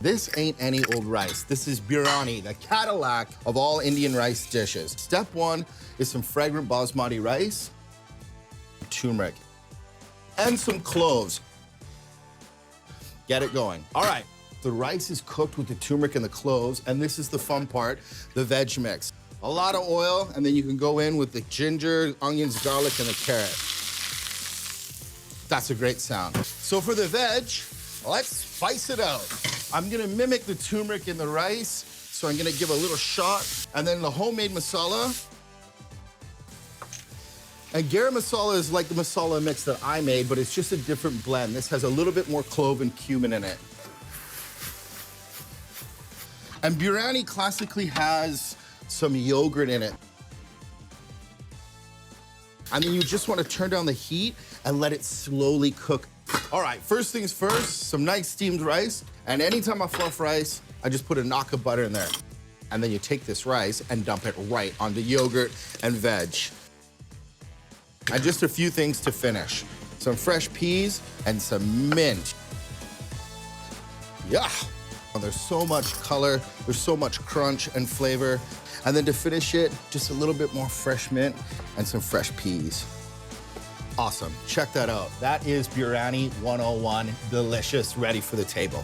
This ain't any old rice. This is Biryani, the Cadillac of all Indian rice dishes. Step one is some fragrant basmati rice, turmeric, and some cloves. Get it going. All right, the rice is cooked with the turmeric and the cloves, and this is the fun part, the veg mix. A lot of oil, and then you can go in with the ginger, onions, garlic, and the carrot. That's a great sound. So for the veg, let's spice it out. I'm gonna mimic the turmeric in the rice, so I'm gonna give a little shot, and then the homemade masala. And garam masala is like the masala mix that I made, but it's just a different blend. This has a little bit more clove and cumin in it. And biryani classically has some yogurt in it. And then you just want to turn down the heat and let it slowly cook. All right, first things first, some nice steamed rice. And anytime I fluff rice, I just put a knock of butter in there. And then you take this rice and dump it right onto yogurt and veg. And just a few things to finish. Some fresh peas and some mint. Yeah. Oh, there's so much color, there's so much crunch and flavor. And then to finish it, just a little bit more fresh mint and some fresh peas. Awesome, check that out. That is Biryani 101, delicious, ready for the table.